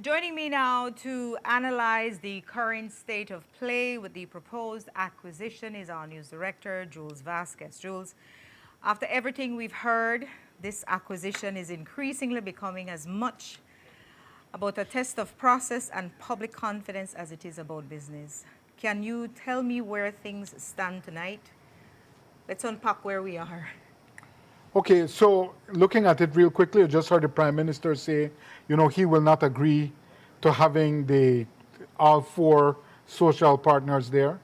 Joining me now to analyze the current state of play with the proposed acquisition is our news director, Jules Vasquez. Jules, after everything we've heard, this acquisition is increasingly becoming as much about a test of process and public confidence as it is about business. Can you tell me where things stand tonight? Let's unpack where we are. Okay, so looking at it real quickly, I just heard the Prime Minister say, he will not agree to having all four social partners there.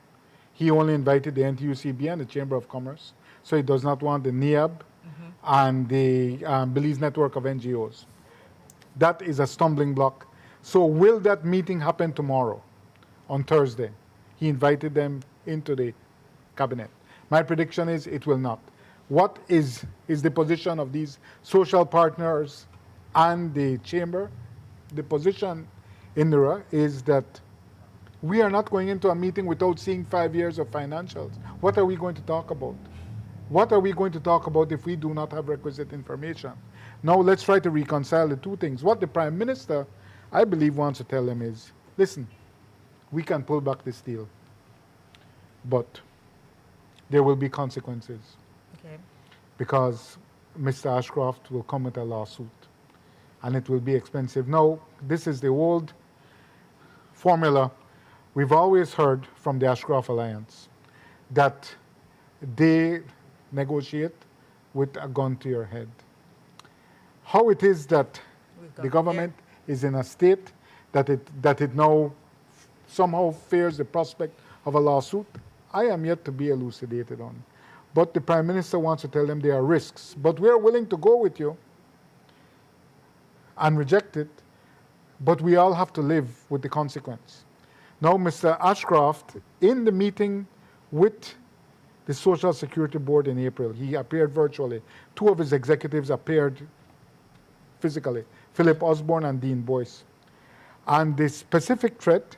He only invited the NTUCB and the Chamber of Commerce. So he does not want the NIAB and the Belize network of NGOs. That is a stumbling block. So will that meeting happen tomorrow, on Thursday? He invited them into the cabinet. My prediction is it will not. What is the position of these social partners and the chamber? The position, Indira, is that we are not going into a meeting without seeing 5 years of financials. What are we going to talk about? What are we going to talk about if we do not have requisite information? Now let's try to reconcile the two things. What the Prime Minister, I believe, wants to tell them is, listen, we can pull back this deal, but there will be consequences. Okay. Because Mr. Ashcroft will come with a lawsuit and it will be expensive. Now, this is the old formula we've always heard from the Ashcroft Alliance, that they negotiate with a gun to your head. How it is that the government is in a state that it now somehow fears the prospect of a lawsuit, I am yet to be elucidated on. But the Prime Minister wants to tell them there are risks. But we are willing to go with you and reject it, but we all have to live with the consequence. Now, Mr. Ashcroft, in the meeting with the Social Security Board in April, he appeared virtually. Two of his executives appeared physically, Philip Osborne and Dean Boyce. And the specific threat,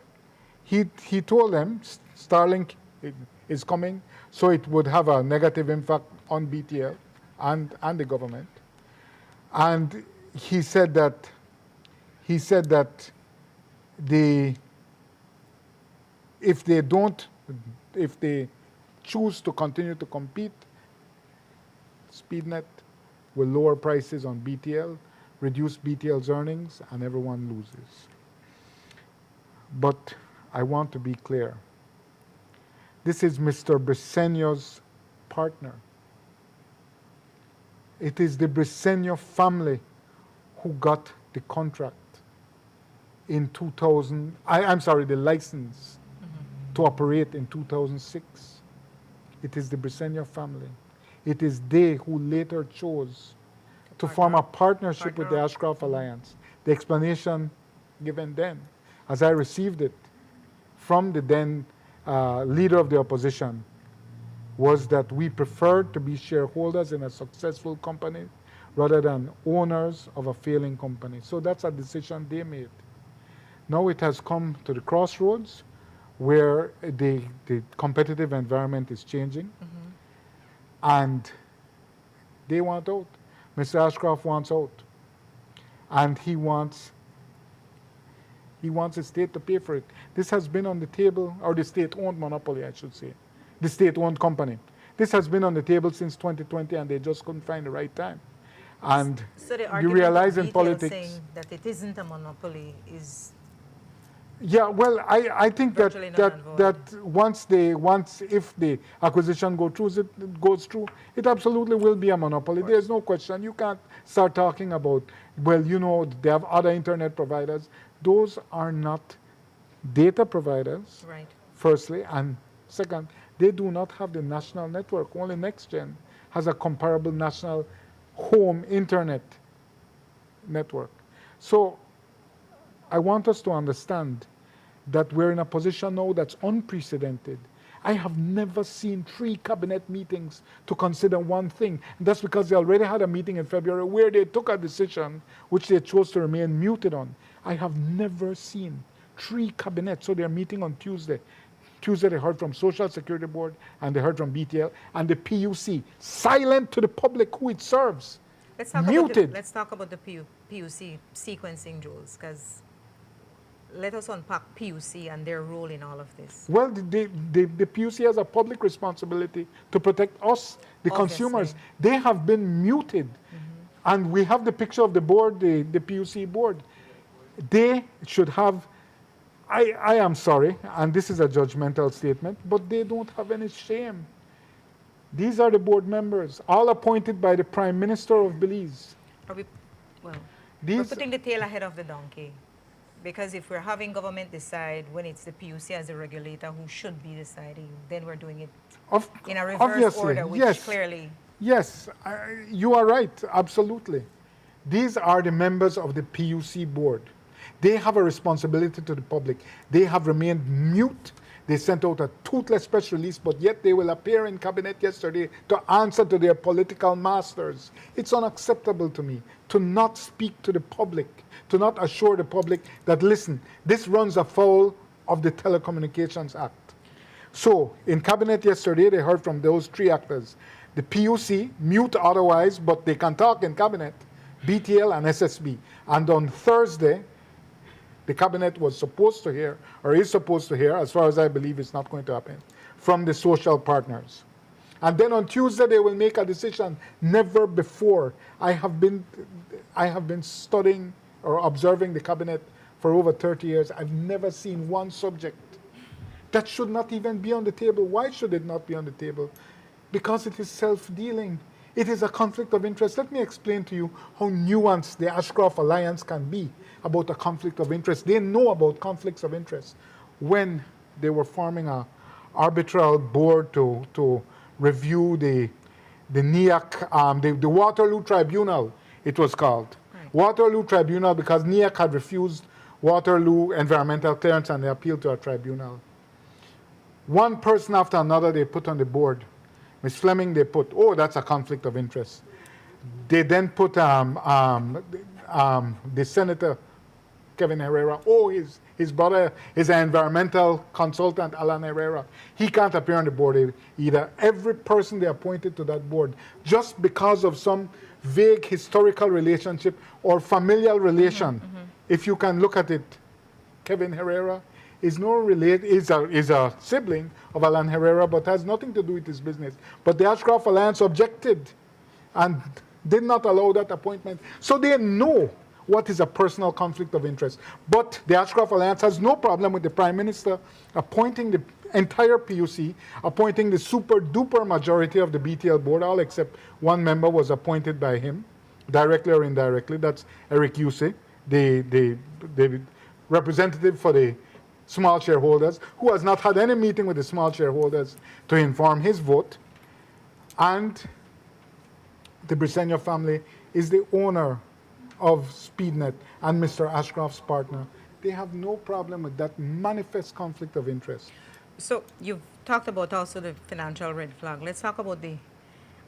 he told them Starlink is coming, so it would have a negative impact on BTL and the government. And he said that if they choose to continue to compete, SpeedNet will lower prices on BTL, reduce BTL's earnings, and everyone loses. But I want to be clear. This is Mr. Briceño's partner. It is the Briceño family who got the contract in 2000, the license to operate in 2006. It is the Briceño family. It is they who later chose to form a partnership with the Ashcroft Alliance. The explanation given then, as I received it from the then leader of the opposition, was that we preferred to be shareholders in a successful company rather than owners of a failing company. So that's a decision they made. Now it has come to the crossroads where the competitive environment is changing, and they want out. Mr. Ashcroft wants out, and he wants the state to pay for it. This has been on the table, or the state-owned monopoly, I should say, the state-owned company. This has been on the table since 2020, and they just couldn't find the right time. And so the you realize in BTL politics saying that it isn't a monopoly is. Yeah, well, I think that if the acquisition goes through, it absolutely will be a monopoly. There's no question. You can't start talking about, they have other internet providers. Those are not data providers, right, firstly, and second, they do not have the national network. Only NextGen has a comparable national home internet network. So I want us to understand that we're in a position now that's unprecedented. I have never seen 3 cabinet meetings to consider one thing. And that's because they already had a meeting in February where they took a decision which they chose to remain muted on. I have never seen 3 cabinets. So they're meeting on Tuesday. Tuesday they heard from Social Security Board and they heard from BTL and the PUC, silent to the public who it serves. Let's talk muted. Let's talk about the PUC sequencing, Jules, because let us unpack PUC and their role in all of this. Well, the PUC has a public responsibility to protect us, the consumers. They have been muted. And we have the picture of the board, the PUC board. They should have, I am sorry, and this is a judgmental statement, but they don't have any shame. These are the board members, all appointed by the Prime Minister of Belize. We're putting the tail ahead of the donkey. Because if we're having government decide when it's the PUC as the regulator who should be deciding, then we're doing it in a reverse order, which clearly... Yes, you are right, absolutely. These are the members of the PUC board. They have a responsibility to the public. They have remained mute. They sent out a toothless press release, but yet they will appear in cabinet yesterday to answer to their political masters. It's unacceptable to me to not speak to the public, to not assure the public that, listen, this runs afoul of the Telecommunications Act. So, in cabinet yesterday, they heard from those three actors. The PUC, mute otherwise, but they can talk in cabinet, BTL and SSB. And on Thursday, the cabinet was supposed to hear, or is supposed to hear, as far as I believe it's not going to happen, from the social partners. And then on Tuesday, they will make a decision. Never before. I have been studying or observing the cabinet for over 30 years. I've never seen one subject that should not even be on the table. Why should it not be on the table? Because it is self-dealing. It is a conflict of interest. Let me explain to you how nuanced the Ashcroft Alliance can be about a conflict of interest. They know about conflicts of interest. When they were forming an arbitral board to review the NEAC, the Waterloo Tribunal, it was called. Right. Waterloo Tribunal, because NEAC had refused Waterloo environmental clearance and they appealed to a tribunal. One person after another they put on the board. Ms. Fleming, they put, oh, that's a conflict of interest. They then put the Senator, Kevin Herrera, oh, his brother is an environmental consultant, Alan Herrera. He can't appear on the board either. Every person they appointed to that board, just because of some vague historical relationship or familial relation, if you can look at it, Kevin Herrera is a sibling of Alan Herrera, but has nothing to do with his business. But the Ashcroft Alliance objected and did not allow that appointment. So they know what is a personal conflict of interest. But the Ashcroft Alliance has no problem with the Prime Minister appointing the entire PUC, appointing the super-duper majority of the BTL board, all except one member was appointed by him, directly or indirectly. That's Eric Yuse, the representative for the small shareholders, who has not had any meeting with the small shareholders to inform his vote. And the Briceño family is the owner of SpeedNet and Mr. Ashcroft's partner. They have no problem with that manifest conflict of interest. So you've talked about also the financial red flag. Let's talk about the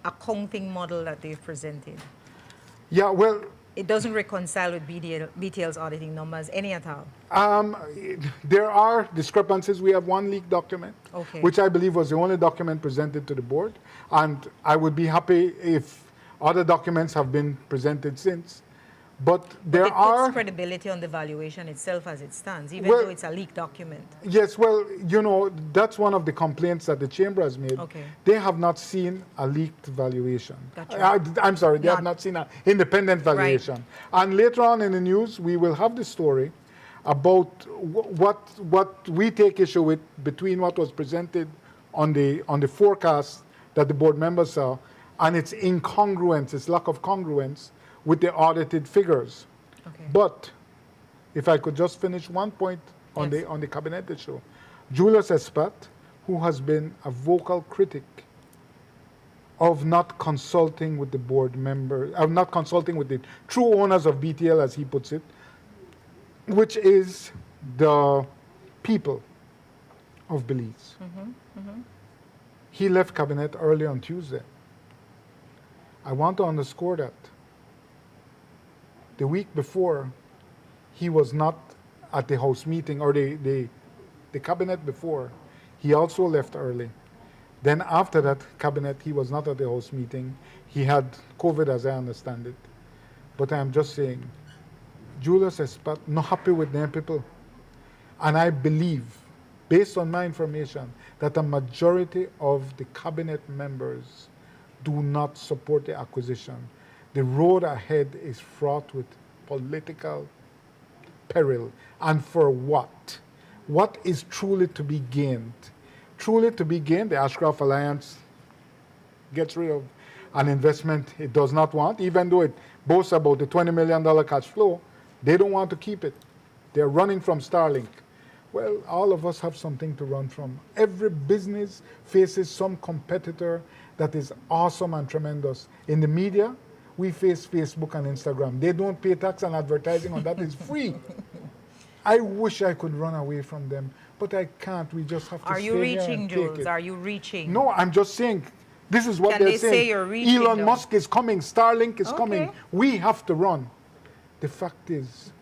accounting model that they've presented. Yeah, well, it doesn't reconcile with BTL's auditing numbers, any at all? There are discrepancies. We have one leaked document, which I believe was the only document presented to the board. And I would be happy if other documents have been presented since. But there puts credibility on the valuation itself as it stands, even though it's a leaked document. Yes, well, you know, that's one of the complaints that the Chamber has made. They have not seen a leaked valuation. I'm sorry, they have not seen an independent valuation. Right. And later on in the news, we will have the story about what we take issue with between what was presented on the forecast that the board members saw and its incongruence, its lack of congruence with the audited figures. But if I could just finish one point on the cabinet issue. Julius Espat, who has been a vocal critic of not consulting with the board members, of not consulting with the true owners of BTL, as he puts it, which is the people of Belize. He left cabinet early on Tuesday. I want to underscore that. The week before, he was not at the House meeting, or the cabinet before. He also left early. Then after that cabinet, he was not at the House meeting. He had COVID, as I understand it. But I'm just saying, Julius Espat not happy with them people. And I believe, based on my information, that a majority of the cabinet members do not support the acquisition. The road ahead is fraught with political peril. And for what? What is truly to be gained? Truly to be gained, the Ashcroft Alliance gets rid of an investment it does not want, even though it boasts about the $20 million cash flow. They don't want to keep it. They're running from Starlink. Well, all of us have something to run from. Every business faces some competitor that is awesome and tremendous. In the media, we face Facebook and Instagram. They don't pay tax and advertising on that. It's free. I wish I could run away from them, but I can't. We just have to Are you stay here reaching, and take Jules? it. Are you reaching? No, I'm just saying, this is what Can they're they say saying. you're reaching, Elon though? Musk is coming. Starlink is Okay. coming. We have to run. The fact is,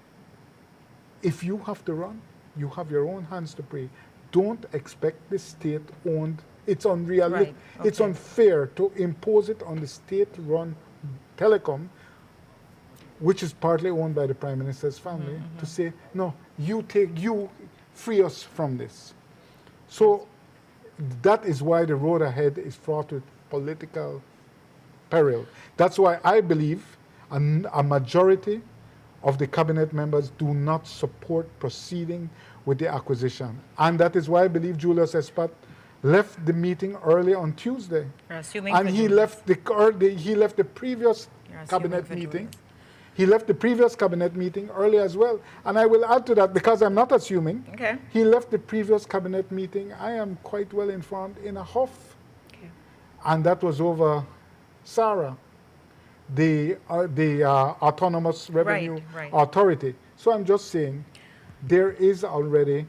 if you have to run, you have your own hands to pray. Don't expect the state-owned. It's unrealistic. Right, It's okay. unfair to impose it on the state-run telecom, which is partly owned by the Prime Minister's family, to say, no, you free us from this. So that is why the road ahead is fraught with political peril. That's why I believe a majority of the cabinet members do not support proceeding with the acquisition. And that is why I believe Julius Espat left the meeting early on Tuesday. You're assuming And for he Julius. left the previous You're assuming cabinet for meeting. Julius. He left the previous cabinet meeting early as well. And I will add to that, because I'm not assuming, Okay. he left the previous cabinet meeting, I am quite well informed, in a huff. Okay. And that was over SARA, the Autonomous Revenue Right. Authority. So I'm just saying, there is already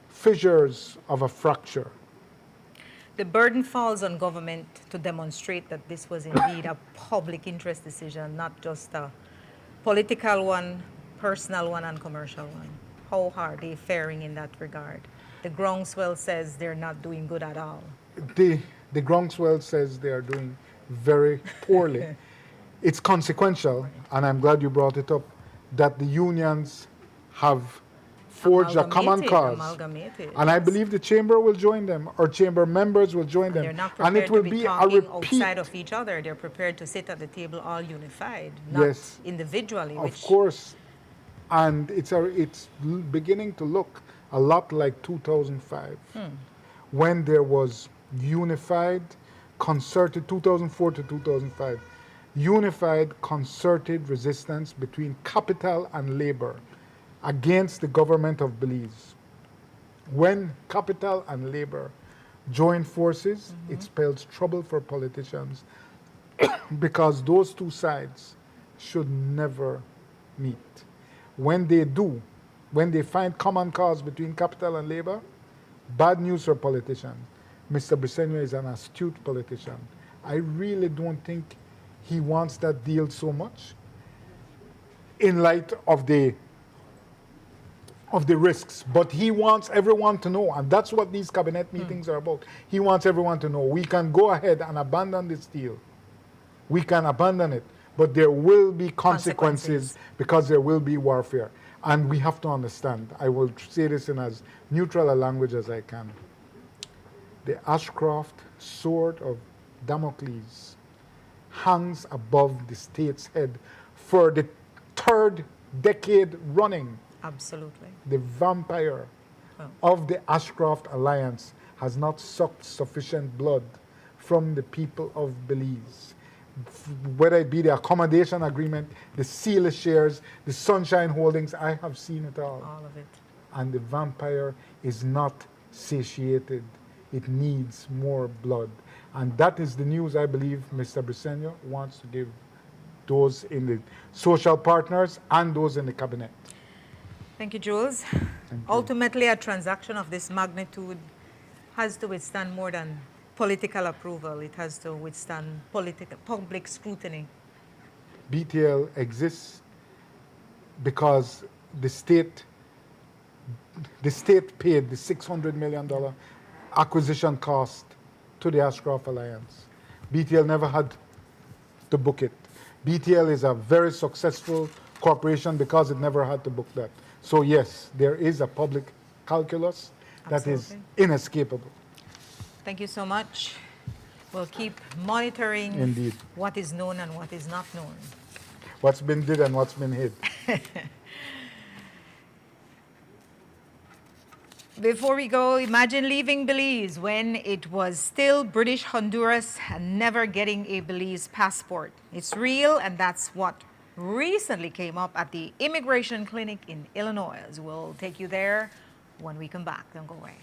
fissures of a fracture. The burden falls on government to demonstrate that this was indeed a public interest decision, not just a political one, personal one, and commercial one. How are they faring in that regard? The groundswell says they're not doing good at all. The groundswell says they are doing very poorly. It's consequential, and I'm glad you brought it up, that the unions have forged a common cause. Amalgamated. And I believe the chamber will join them, or chamber members will join them. They're not And prepared it will to be be a talking repeat. outside of each other. They're prepared to sit at the table all unified, not Yes. individually. Of course. And it's beginning to look a lot like 2005, when there was unified, concerted, 2004 to 2005, unified, concerted resistance between capital and labor against the government of Belize. When capital and labor join forces, it spells trouble for politicians because those two sides should never meet. When they do, when they find common cause between capital and labor, bad news for politicians. Mr. Briceño is an astute politician. I really don't think he wants that deal so much in light of the risks, but he wants everyone to know, and that's what these cabinet meetings are about. He wants everyone to know we can go ahead and abandon this deal. We can abandon it, but there will be consequences because there will be warfare. And we have to understand, I will say this in as neutral a language as I can. The Ashcroft sword of Damocles hangs above the state's head for the third decade running. Absolutely. The vampire of the Ashcroft Alliance has not sucked sufficient blood from the people of Belize. Whether it be the accommodation agreement, the seal shares, the Sunshine Holdings, I have seen it all. All of it. And the vampire is not satiated. It needs more blood. And that is the news I believe Mr. Briceño wants to give those in the social partners and those in the cabinet. Thank you, Jules. Ultimately, a transaction of this magnitude has to withstand more than political approval. It has to withstand public scrutiny. BTL exists because the state paid the $600 million acquisition cost to the Ashcroft Alliance. BTL never had to book it. BTL is a very successful corporation because it never had to book that. So yes, there is a public calculus that is Absolutely. inescapable. Thank you so much. We'll keep monitoring Indeed. what is known and what is not known. What's been did and what's been hid. Before we go, imagine leaving Belize when it was still British Honduras and never getting a Belize passport. It's real, and that's what recently came up at the immigration clinic in Illinois. We'll take you there when we come back. Don't go away.